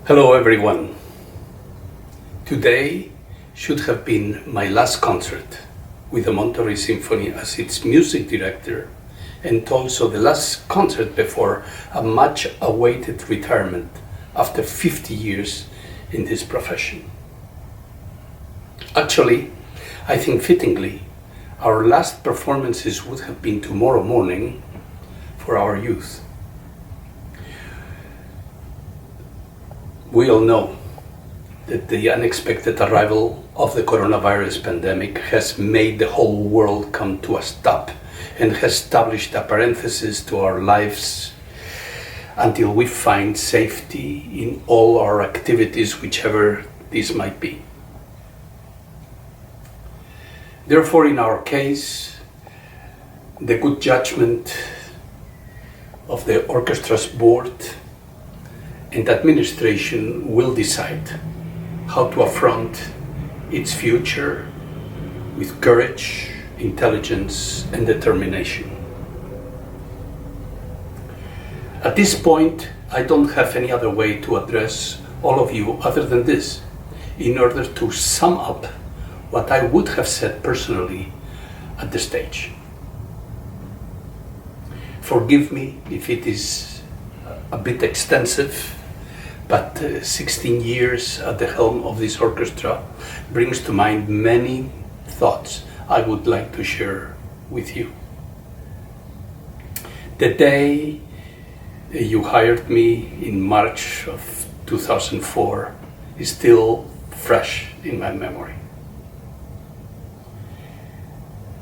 Hello everyone. Today should have been my last concert with the Monterey Symphony as its music director, and also the last concert before a much awaited retirement after 50 years in this profession. Actually, I think fittingly, our last performances would have been tomorrow morning for our youth. We all know that the unexpected arrival of the coronavirus pandemic has made the whole world come to a stop and has established a parenthesis to our lives until we find safety in all our activities, whichever these might be. Therefore, in our case, the good judgment of the orchestra's board and administration will decide how to affront its future with courage, intelligence, and determination. At this point, I don't have any other way to address all of you other than this, in order to sum up what I would have said personally at the stage. Forgive me if it is a bit extensive, but 16 years at the helm of this orchestra brings to mind many thoughts I would like to share with you. The day you hired me in March of 2004 is still fresh in my memory.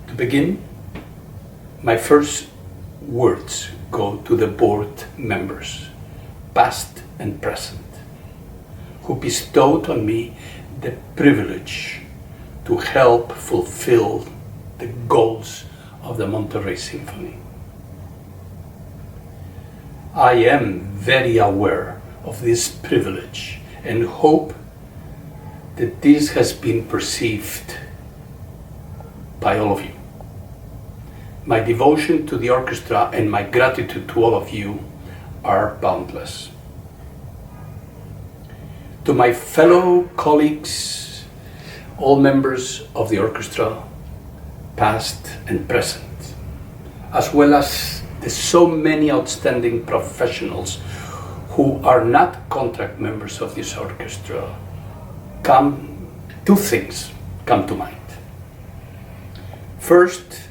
To begin, my first words go to the board members, past and present, who bestowed on me the privilege to help fulfill the goals of the Monterey Symphony. I am very aware of this privilege and hope that this has been perceived by all of you. My devotion to the orchestra and my gratitude to all of you are boundless. To my fellow colleagues, all members of the orchestra, past and present, as well as the so many outstanding professionals who are not contract members of this orchestra, two things come to mind. First,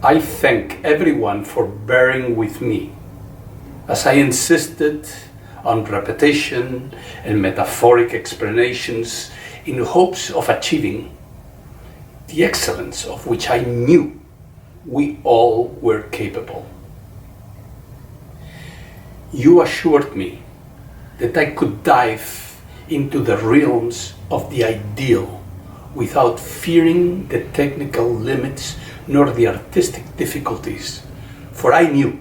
I thank everyone for bearing with me as I insisted on repetition and metaphoric explanations in hopes of achieving the excellence of which I knew we all were capable. You assured me that I could dive into the realms of the ideal without fearing the technical limits nor the artistic difficulties, for I knew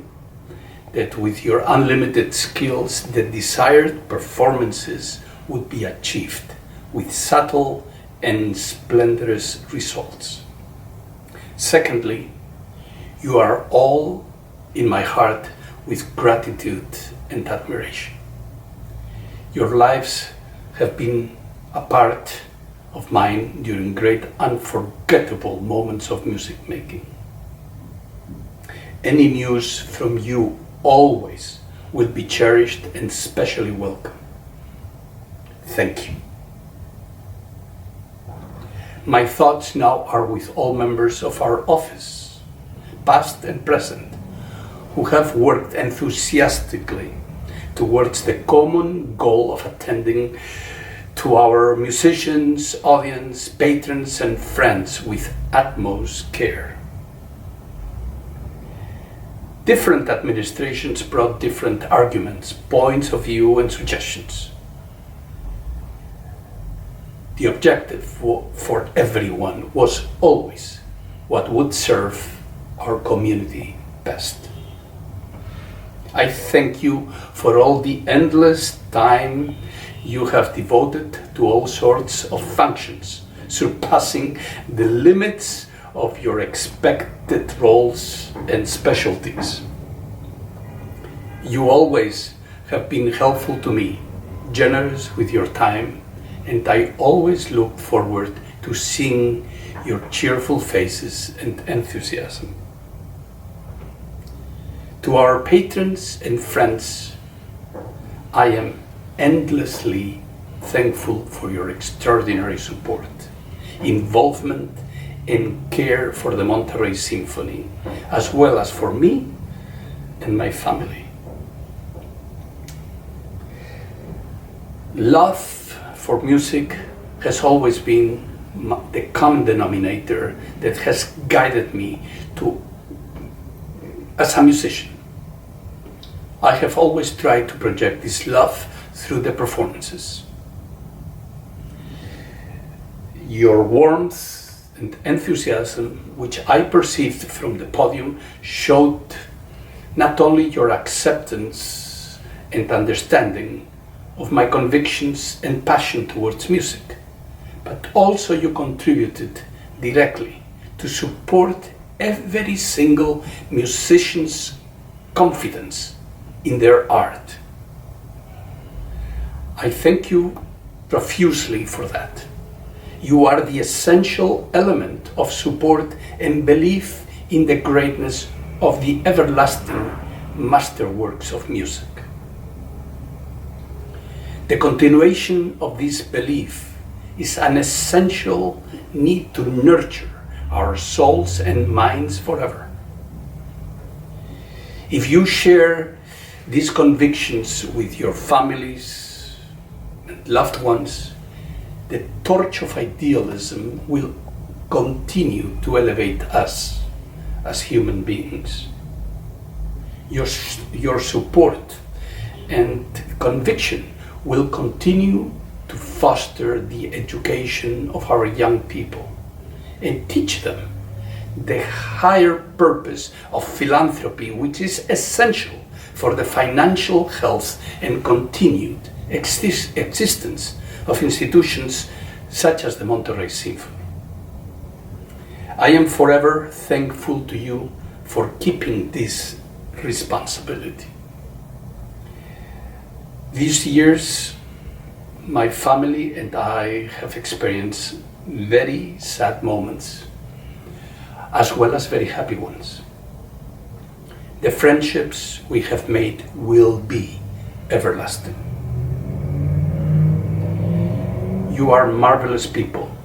that with your unlimited skills, the desired performances would be achieved with subtle and splendorous results. Secondly, you are all in my heart with gratitude and admiration. Your lives have been a part of mine during great unforgettable moments of music making. Any news from you always will be cherished and specially welcome. Thank you. My thoughts now are with all members of our office, past and present, who have worked enthusiastically towards the common goal of attending to our musicians, audience, patrons, and friends with utmost care. Different administrations brought different arguments, points of view, and suggestions. The objective for everyone was always what would serve our community best. I thank you for all the endless time you have devoted to all sorts of functions, surpassing the limits of your expected roles and specialties. You always have been helpful to me, generous with your time, and I always look forward to seeing your cheerful faces and enthusiasm. To our patrons and friends, I am endlessly thankful for your extraordinary support, involvement, and care for the Monterey Symphony, as well as for me and my family. Love for music has always been the common denominator that has guided me as a musician. I have always tried to project this love through the performances. Your warmth and enthusiasm, which I perceived from the podium, showed not only your acceptance and understanding of my convictions and passion towards music, but also you contributed directly to support every single musician's confidence in their art. I thank you profusely for that. You are the essential element of support and belief in the greatness of the everlasting masterworks of music. The continuation of this belief is an essential need to nurture our souls and minds forever. If you share these convictions with your families and loved ones, the torch of idealism will continue to elevate us as human beings. Your support and conviction will continue to foster the education of our young people and teach them the higher purpose of philanthropy, which is essential for the financial health and continued existence of institutions such as the Monterey Symphony. I am forever thankful to you for keeping this responsibility. These years, my family and I have experienced very sad moments, as well as very happy ones. The friendships we have made will be everlasting. You are marvelous people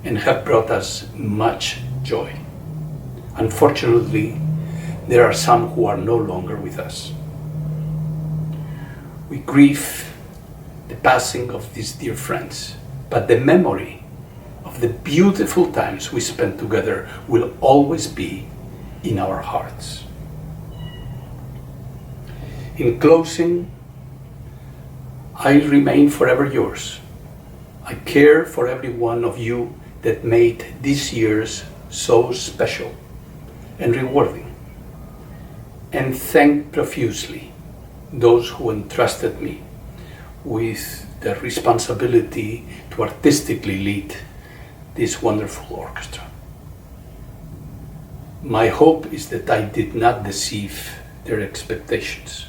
and have brought us much joy. Unfortunately, there are some who are no longer with us. We grieve the passing of these dear friends, but the memory of the beautiful times we spent together will always be in our hearts. In closing, I remain forever yours. I care for every one of you that made these years so special and rewarding, and thank profusely those who entrusted me with the responsibility to artistically lead this wonderful orchestra. My hope is that I did not deceive their expectations.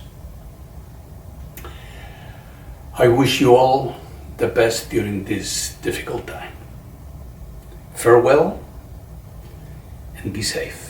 I wish you all the best during this difficult time. Farewell and be safe.